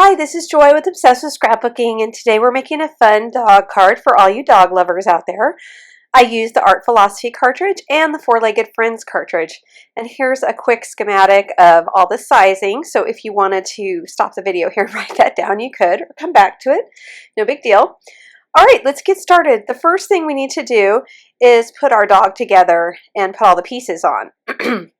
Hi, this is Joy with Obsessed with Scrapbooking, and today we're making a fun dog card for all you dog lovers out there. I used the Art Philosophy cartridge and the Four-Legged Friends cartridge. And here's a quick schematic of all the sizing, so if you wanted to stop the video here and write that down, you could, or come back to it. No big deal. All right, let's get started. The first thing we need to do is put our dog together and put all the pieces on.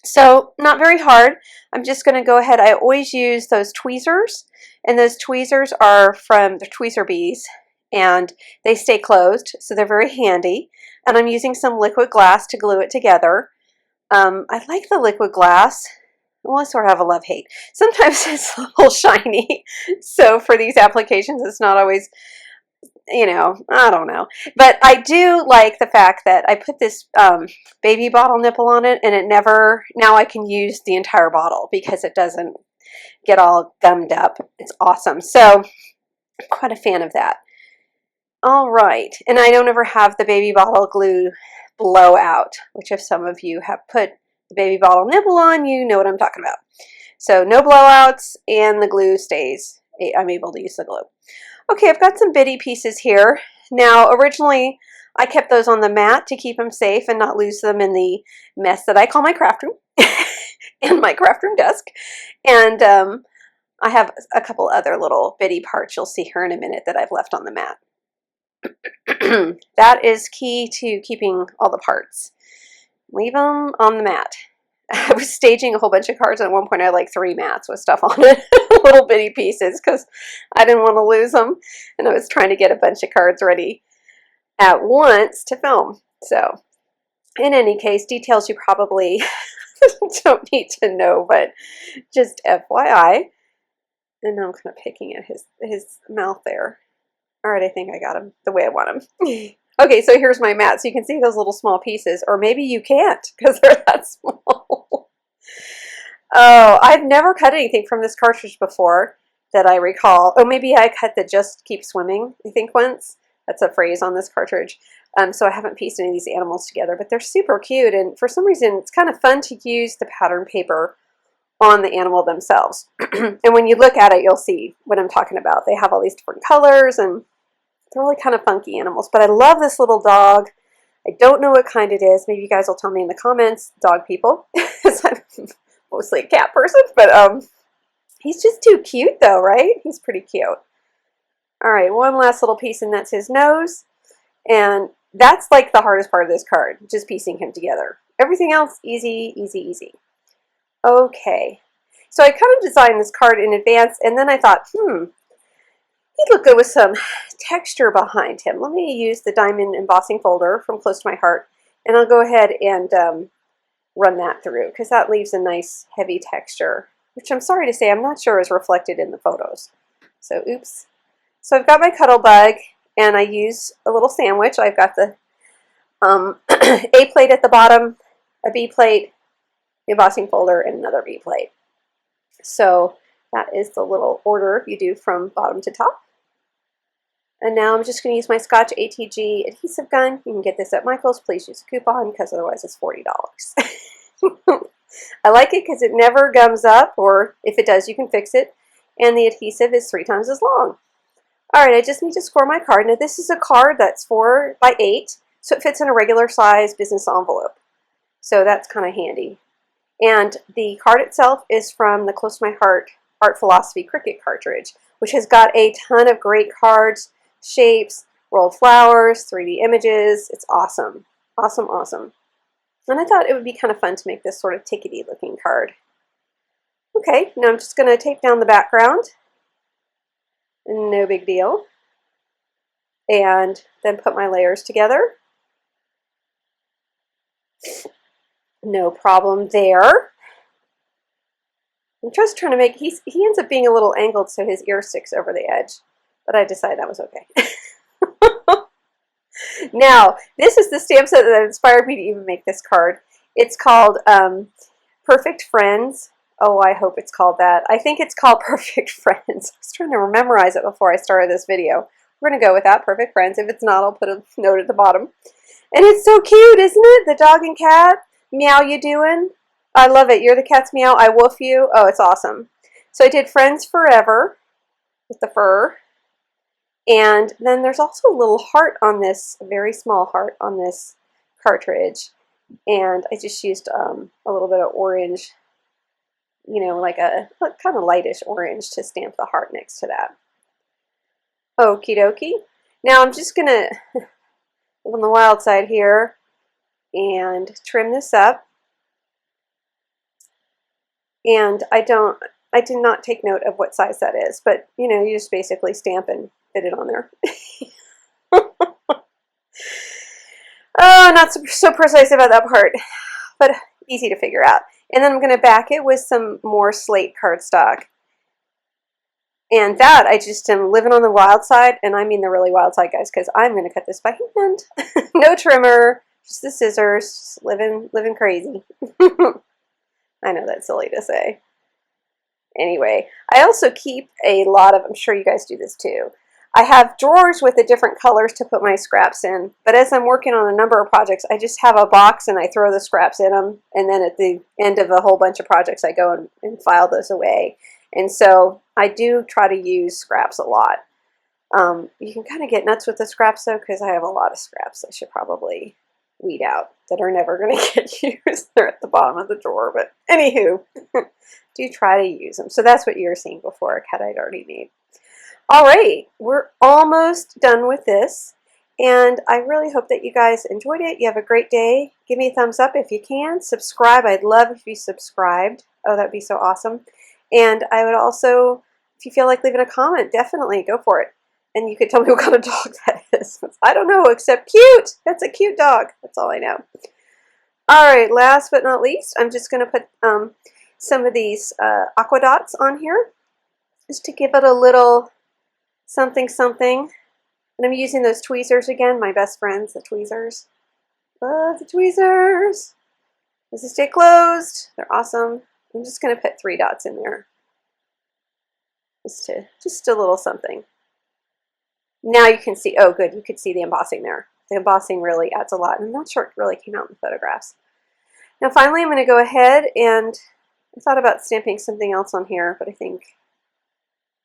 So not very hard. I'm just going to go ahead. I always use those tweezers, and those tweezers are from the tweezer bees, and they stay closed, so they're very handy. And I'm using some liquid glass to glue it together. I like the liquid glass. Well, I sort of have a love-hate. Sometimes it's a little shiny, so for these applications it's not always, I don't know. But I do like the fact that I put this baby bottle nipple on it, and it never, now I can use the entire bottle because it doesn't get all gummed up. It's awesome. So I'm quite a fan of that. All right. And I don't ever have the baby bottle glue blow out, which if some of you have put the baby bottle nipple on, you know what I'm talking about. So no blowouts, and the glue stays. I'm able to use the glue. Okay, I've got some bitty pieces here. Now, originally, I kept those on the mat to keep them safe and not lose them in the mess that I call my craft room and my craft room desk. And I have a couple other little bitty parts you'll see here in a minute that I've left on the mat. That is key to keeping all the parts. Leave them on the mat. I was staging a whole bunch of cards, and at one point I had like 3 mats with stuff on it, little bitty pieces, because I didn't want to lose them, and I was trying to get a bunch of cards ready at once to film. So, in any case, details you probably don't need to know, but just FYI. And now I'm kind of picking at his mouth there. All right, I think I got him the way I want him. Okay, so here's my mat. So you can see those little small pieces, or maybe you can't because they're that small. Oh, I've never cut anything from this cartridge before that I recall. Oh, maybe I cut the Just Keep Swimming, I think, once. That's a phrase on this cartridge. So I haven't pieced any of these animals together, but they're super cute. And for some reason, it's kind of fun to use the pattern paper on the animal themselves. And when you look at it, you'll see what I'm talking about. They have all these different colors, and they're really kind of funky animals. But I love this little dog. I don't know what kind it is. Maybe you guys will tell me in the comments, dog people, because I'm mostly a cat person. But he's just too cute, though, right? He's pretty cute. All right, one last little piece, and that's his nose. And that's like the hardest part of this card, just piecing him together. Everything else, easy, easy, easy. Okay. So I kind of designed this card in advance, and then I thought, he'd look good with some texture behind him. Let me use the diamond embossing folder from Close to My Heart, and I'll go ahead and run that through, because that leaves a nice heavy texture, which I'm sorry to say I'm not sure is reflected in the photos. So oops. So I've got my cuddle bug, and I use a little sandwich. I've got the A plate at the bottom, a B plate, the embossing folder, and another B plate. So that is the little order you do from bottom to top. And now I'm just going to use my Scotch ATG adhesive gun. You can get this at Michael's. Please use a coupon, because otherwise it's $40. I like it because it never gums up, or if it does, you can fix it. And the adhesive is 3 times as long. All right, I just need to score my card. Now this is a card that's 4 by 8, so it fits in a regular size business envelope. So that's kind of handy. And the card itself is from the Close to My Heart Art Philosophy Cricut cartridge, which has got a ton of great cards, shapes, rolled flowers, 3D images. It's awesome. Awesome, awesome. And I thought it would be kind of fun to make this sort of tickety looking card. Okay, now I'm just going to tape down the background. No big deal. And then put my layers together. No problem there. I'm just trying to make, he ends up being a little angled so his ear sticks over the edge, but I decided that was okay. Now, this is the stamp set that inspired me to even make this card. It's called Perfect Friends. Oh, I hope it's called that. I think it's called Perfect Friends. I was trying to memorize it before I started this video. We're going to go with that, Perfect Friends. If it's not, I'll put a note at the bottom. And it's so cute, isn't it? The dog and cat. Meow, you doing? I love it. You're the cat's meow. I woof you. Oh, it's awesome. So I did Friends Forever with the fur. And then there's also a little heart on this, a very small heart on this cartridge. And I just used a little bit of orange, you know, like a kind of lightish orange to stamp the heart next to that. Okie dokie. Now I'm just going to live on the wild side here and trim this up. And I did not take note of what size that is, but you know, you just basically stamp and fit it on there. Oh, not so precise about that part, but easy to figure out. And then I'm going to back it with some more slate cardstock. And that, I just am living on the wild side, and I mean the really wild side, guys, because I'm going to cut this by hand. No trimmer, just the scissors, just living crazy. I know that's silly to say. Anyway, I also keep a lot of, I'm sure you guys do this too, I have drawers with the different colors to put my scraps in, but as I'm working on a number of projects, I just have a box and I throw the scraps in them, and then at the end of a whole bunch of projects, I go and file those away. And so I do try to use scraps a lot. You can kind of get nuts with the scraps though, because I have a lot of scraps I should probably weed out that are never going to get used. They're at the bottom of the drawer, but anywho, do try to use them. So that's what you were seeing before, a cut I'd already made. All right, we're almost done with this, and I really hope that you guys enjoyed it. You have a great day. Give me a thumbs up if you can. Subscribe. I'd love if you subscribed. Oh, that'd be so awesome. And I would also, if you feel like leaving a comment, definitely go for it. And you could tell me what kind of dog that is. I don't know, except cute. That's a cute dog. That's all I know. All right, last but not least, I'm just going to put some of these aqua dots on here just to give it a little something something. And I'm using those tweezers again, my best friends, the tweezers. Love the tweezers. Does it stay closed? They're awesome. I'm just going to put 3 dots in there. Just a little something. Now you can see, oh good, you could see the embossing there. The embossing really adds a lot, and I'm not sure it really came out in the photographs. Now finally I'm going to go ahead and, I thought about stamping something else on here, but I think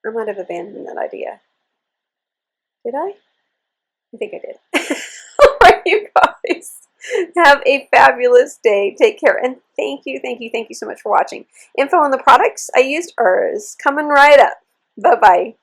I might have abandoned that idea. Did I? I think I did. All right, you guys. Have a fabulous day. Take care. And thank you so much for watching. Info on the products I used is coming right up. Bye-bye.